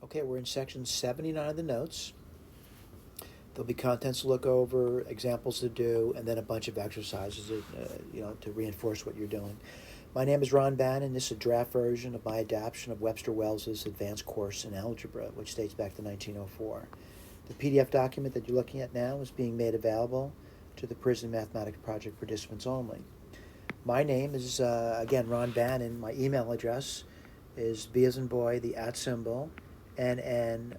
Okay, we're in section 79 of the notes. There'll be contents to look over, examples to do, and then a bunch of exercises to reinforce what you're doing. My name is Ron Bannon. This is a draft version of my adaptation of Webster Wells' Advanced Course in Algebra, which dates back to 1904. The PDF document that you're looking at now is being made available to the Prison Mathematics Project participants only. My name is, again, Ron Bannon. My email address is B as in boy, the @ symbol, nnon.us.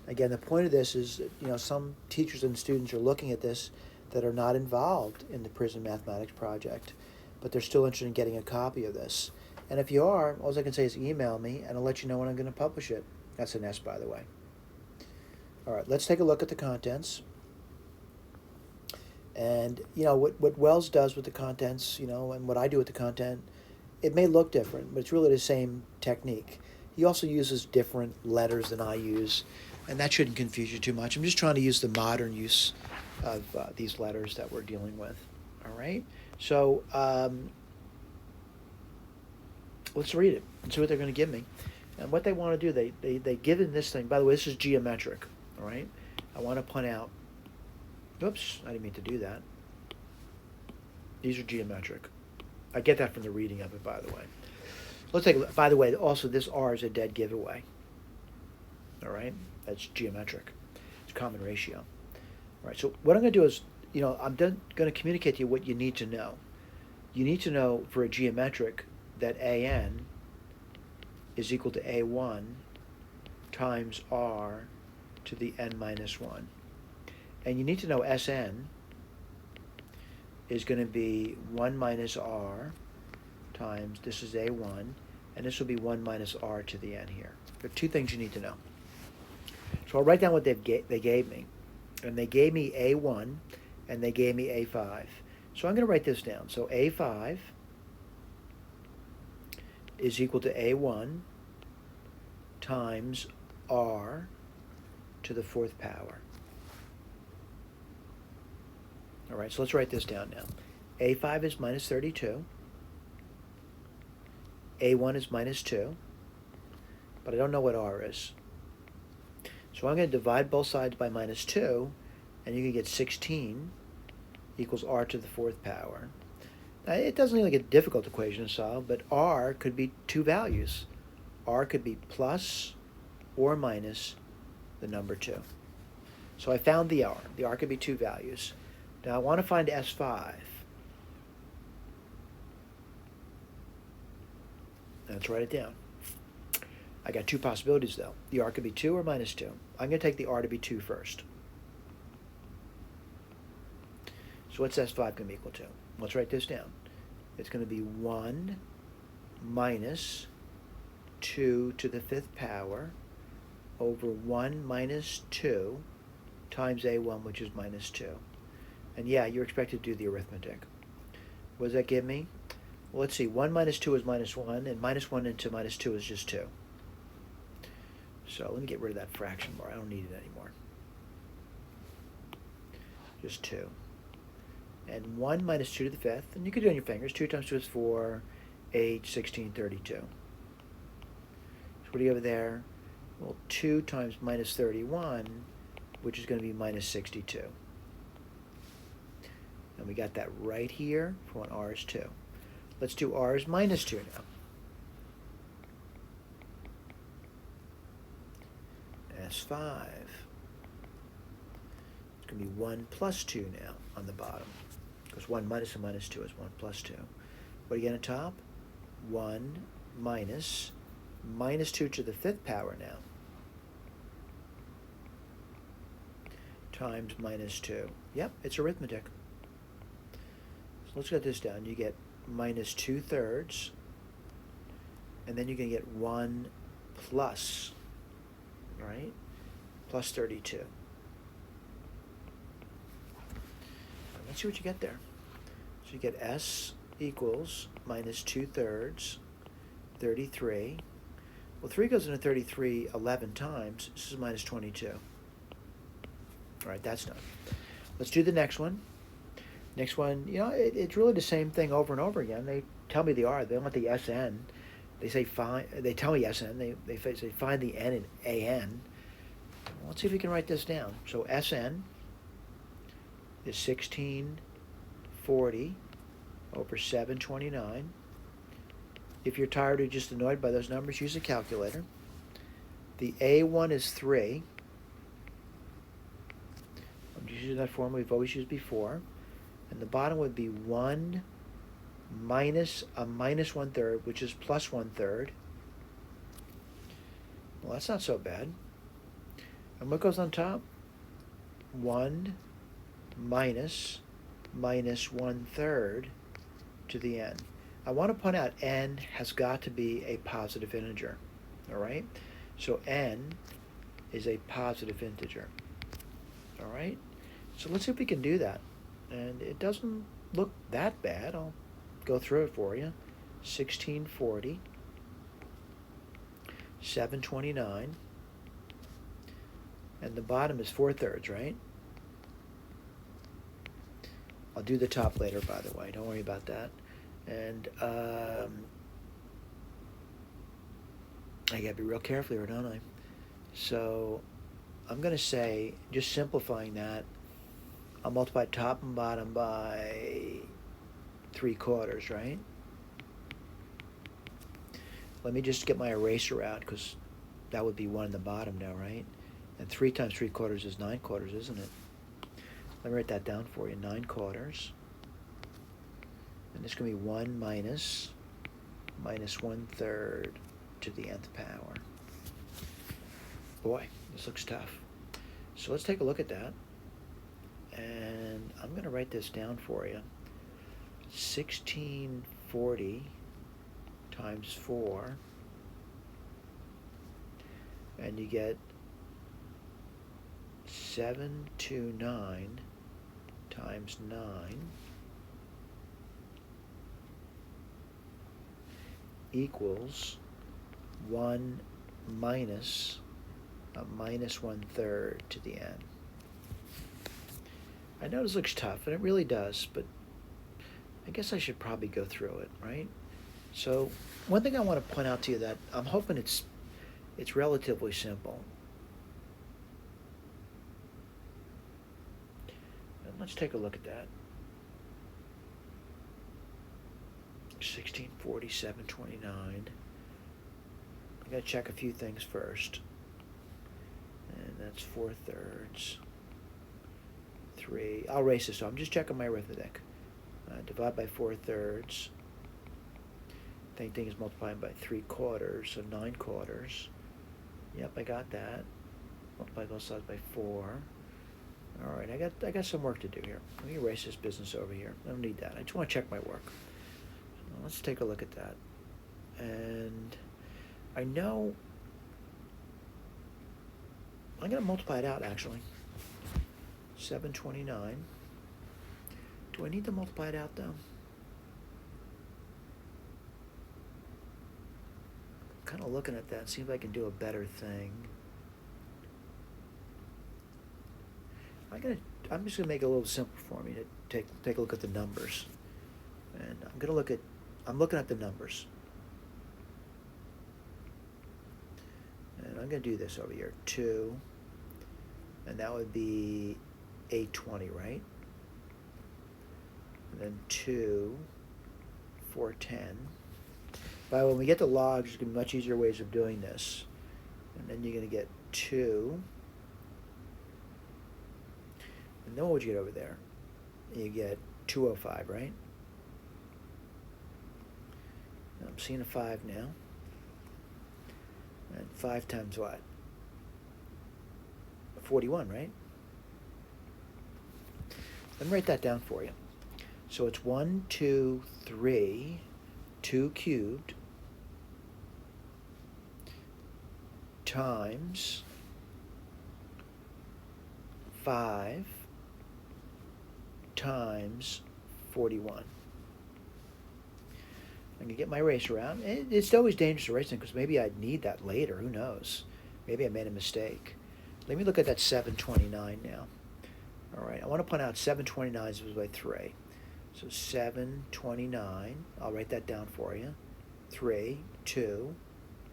Again, the point of this is, some teachers and students are looking at this that are not involved in the Prison Mathematics Project, but they're still interested in getting a copy of this. And if you are, all I can say is email me, and I'll let you know when I'm going to publish it. That's an S, by the way. All right, let's take a look at the contents. And, what Wells does with the contents, and what I do with the content, it may look different, but it's really the same technique. He also uses different letters than I use, and that shouldn't confuse you too much. I'm just trying to use the modern use of these letters that we're dealing with. All right? So let's read it and see what they're going to give me. And what they want to do, they give in this thing. By the way, this is geometric. All right? I want to point out, oops, I didn't mean to do that. These are geometric. I get that from the reading of it, by the way. Let's take a look. By the way, also this R is a dead giveaway. All right? That's geometric. It's common ratio. All right, so what I'm going to do is, I'm going to communicate to you what you need to know. You need to know for a geometric that AN is equal to A1 times R to the n minus 1. And you need to know SN is going to be 1 minus R times, this is A1, and this will be 1 minus R to the n here. There are two things you need to know. So I'll write down what they gave me. And they gave me A1, and they gave me A5. So I'm going to write this down. So A5 is equal to A1 times R to the 4th power. All right, so let's write this down now. A5 is minus 32. A1 is minus 2. But I don't know what R is. So I'm going to divide both sides by minus 2, and you can get 16 equals R to the 4th power. Now, it doesn't look like a difficult equation to solve, but R could be two values. R could be plus or minus the number 2. So I found the R. The R could be two values. Now I want to find S5. Let's write it down. I got two possibilities, though. The R could be 2 or minus 2. I'm going to take the R to be 2 first. So what's S5 going to be equal to? Let's write this down. It's going to be 1 minus 2 to the 5th power over 1 minus 2 times A1, which is minus 2. And yeah, you're expected to do the arithmetic. What does that give me? Well, let's see. 1 minus 2 is minus 1, and minus 1 into minus 2 is just 2. So let me get rid of that fraction bar. I don't need it anymore. Just 2. And 1 minus 2 to the 5th, and you could do it on your fingers. 2 times 2 is 4, 8, 16, 32. So what do you have there? Well, 2 times minus 31, which is going to be minus 62. And we got that right here for when R is 2. Let's do R is minus 2 now. S5. It's going to be 1 plus 2 now on the bottom. Because 1 minus a minus 2 is 1 plus 2. What do you get on top? 1 minus 2 to the 5th power now. Times minus 2. Yep, it's arithmetic. So let's get this down. You get minus 2/3. And then you're going to get 1 plus, right? Plus 32. Let's see what you get there. So you get S equals minus 2/3, 33. Well, 3 goes into 33 11 times. This is minus 22. All right, that's done. Let's do the next one. Next one, it's really the same thing over and over again. They tell me the R. They want the SN. they say find, they tell me Sn, they say find the n in an. Well, let's see if we can write this down. So Sn is 1640 over 729. If you're tired or just annoyed by those numbers, use a calculator. The A1 is 3. I'm just using that formula we've always used before. And the bottom would be 1 minus a minus 1/3, which is plus 1/3. Well, that's not so bad. And what goes on top? 1 minus 1/3 to the n. I want to point out n has got to be a positive integer. All right? So n is a positive integer. All right? So let's see if we can do that. And it doesn't look that bad. I'll go through it for you. 1640, 729, and the bottom is 4/3, right? I'll do the top later, by the way. Don't worry about that. And I gotta be real careful here, don't I? So I'm gonna say, just simplifying that, I'll multiply top and bottom by 3/4, right? Let me just get my eraser out, because that would be 1 in the bottom now, right? And 3 times 3/4 is 9/4, isn't it? Let me write that down for you. 9/4. And this is going to be 1 minus 1/3 to the nth power. Boy, this looks tough. So let's take a look at that. And I'm going to write this down for you. 1640 times 4. And you get 729 times 9 equals 1 minus a minus 1/3 to the n. I know this looks tough, and it really does, but I guess I should probably go through it, right? So one thing I want to point out to you that I'm hoping it's relatively simple. And let's take a look at that. 1640, 729. I gotta check a few things first. And that's 4/3. 3. I'll erase this, so I'm just checking my arithmetic. Divide by 4/3. Same thing is multiplying by 3/4, so 9/4. Yep, I got that. Multiply both sides by 4. All right, I got some work to do here. Let me erase this business over here. I don't need that. I just want to check my work. So let's take a look at that. And I know I'm going to multiply it out, actually. 729. Do I need to multiply it out, though? Kind of looking at that, see if I can do a better thing. I'm just gonna make it a little simpler for me to take a look at the numbers, and I'm looking at the numbers, and I'm gonna do this over here, 2, and that would be 820, right? And then 2, 410. By the way, when we get to logs, there's going to be much easier ways of doing this. And then you're going to get 2. And then what would you get over there? You get 205, right? I'm seeing a 5 now. And 5 times what? 41, right? Let me write that down for you. So it's 1, 2, 3, 2 cubed times 5 times 41. I'm going to get my eraser out. It's always dangerous erasing because maybe I'd need that later. Who knows? Maybe I made a mistake. Let me look at that 729 now. All right, I want to point out 729 is by 3. So 729, I'll write that down for you. 3, 2,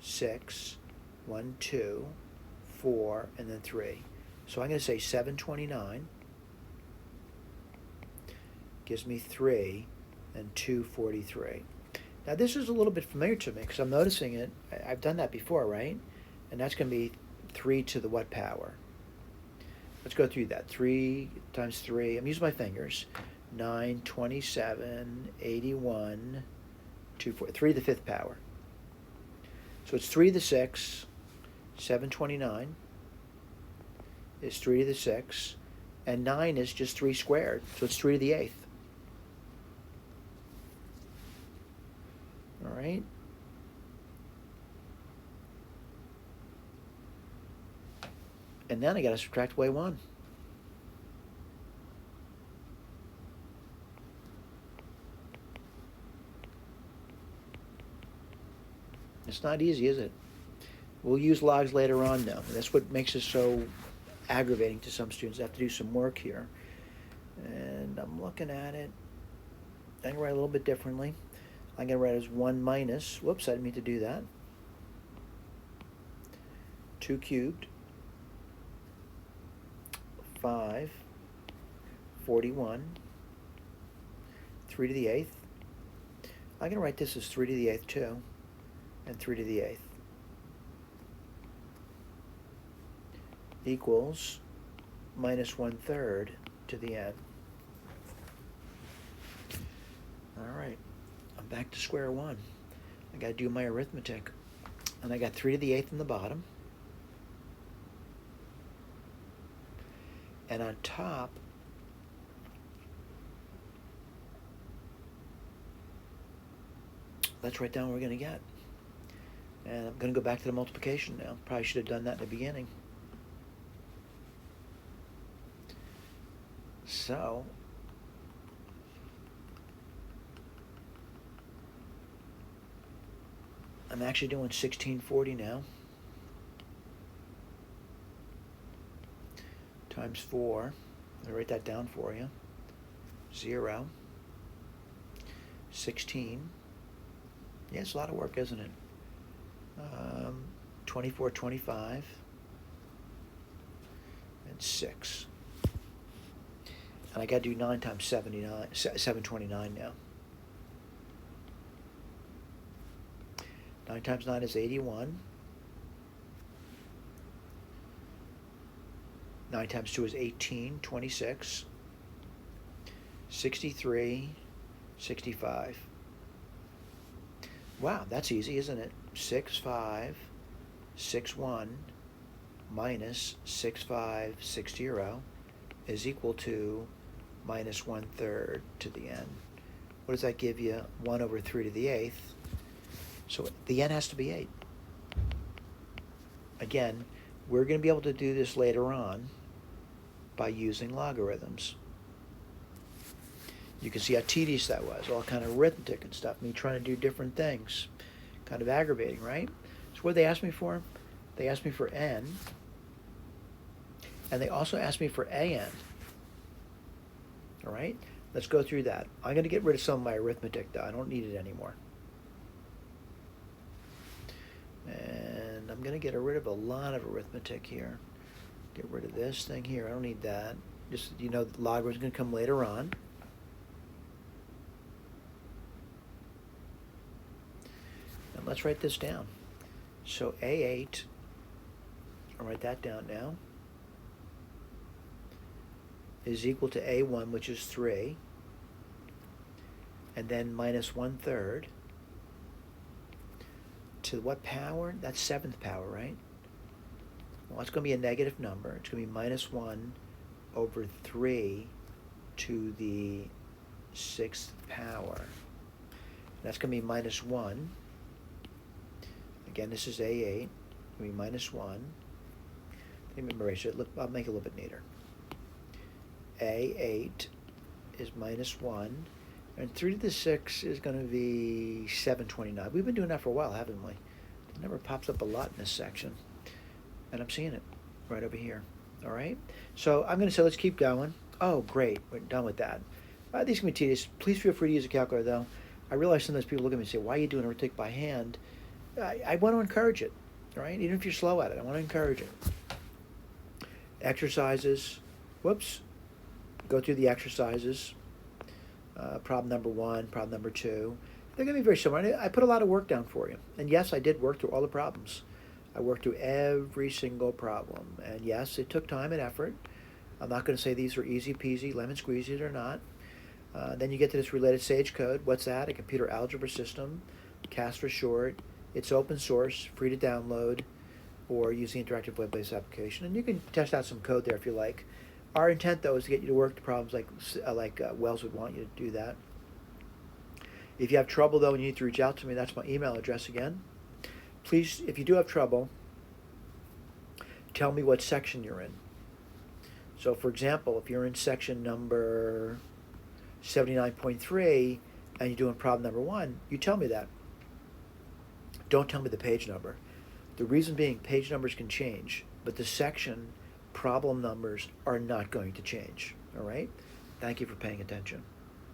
6, 1, 2, 4, and then 3. So I'm going to say 729 gives me 3 and 243. Now this is a little bit familiar to me because I'm noticing it. I've done that before, right? And that's going to be 3 to the what power? Let's go through that. 3 times 3. I'm using my fingers. 9, 27, 81, 2, 4. 3 to the 5th power. So it's 3 to the 6. 729 is 3 to the 6. And 9 is just 3 squared. So it's 3 to the 8th. All right. And then I got to subtract away 1. It's not easy, is it? We'll use logs later on, though. That's what makes it so aggravating to some students. They have to do some work here. And I'm looking at it. I can write a little bit differently. I'm going to write it as 1 minus, whoops, I didn't mean to do that, 2 cubed, 5, 41, 3 to the 8th. I'm going to write this as 3 to the 8th too, and 3 to the 8th. Equals minus 1/3 to the n. All right. I'm back to square one. I got to do my arithmetic. And I got 3 to the 8th in the bottom. And on top, let's write down what we're going to get. And I'm going to go back to the multiplication now. Probably should have done that in the beginning. So, I'm actually doing 1640 now. Times 4. I'll write that down for you. 0. 16. Yeah, it's a lot of work, isn't it? 24, 25. And 6. And I got to do 9 times 729 now. 9 times 9 is 81. 9 times 2 is 18, 26. 63, 65. Wow, that's easy, isn't it? 65, 61 minus 6560 is equal to minus 1/3 to the n. What does that give you? 1 over 3 to the 8th. So the n has to be 8. Again, we're going to be able to do this later on by using logarithms. You can see how tedious that was, all kind of arithmetic and stuff, me trying to do different things. Kind of aggravating, right? So what did they ask me for? They asked me for n, and they also asked me for an. All right? Let's go through that. I'm going to get rid of some of my arithmetic, though. I don't need it anymore. And I'm going to get rid of a lot of arithmetic here. Get rid of this thing here. I don't need that. Just, you know, the logarithm is going to come later on. And let's write this down. So A8, I'll write that down now, is equal to A1, which is 3, and then minus 1/3 to what power? That's 7th power, right? Well, it's going to be a negative number. It's going to be minus 1 over 3 to the 6th power. That's going to be minus 1. Again, this is A8. It's going to be minus 1. Let me erase it. Look, I'll make it a little bit neater. A8 is minus 1. And 3 to the 6 is going to be 729. We've been doing that for a while, haven't we? It never pops up a lot in this section. And I'm seeing it right over here. All right? So I'm going to say let's keep going. Oh, great. We're done with that. These can be tedious. Please feel free to use a calculator, though. I realize sometimes people look at me and say, why are you doing arithmetic by hand? I want to encourage it, right? Even if you're slow at it, I want to encourage it. Exercises, whoops, go through the exercises. Problem number 1, problem number 2. They're going to be very similar. I put a lot of work down for you. And yes, I did work through all the problems. I worked through every single problem. And yes, it took time and effort. I'm not going to say these were easy peasy, lemon squeezy, they're not. Then you get to this related Sage code. What's that? A computer algebra system, CAS for short. It's open source, free to download, or use the interactive web-based application. And you can test out some code there if you like. Our intent, though, is to get you to work the problems like Wells would want you to do that. If you have trouble, though, and you need to reach out to me, that's my email address again. Please, if you do have trouble, tell me what section you're in. So, for example, if you're in section number 79.3 and you're doing problem number 1, you tell me that. Don't tell me the page number. The reason being, page numbers can change, but the section problem numbers are not going to change. All right? Thank you for paying attention.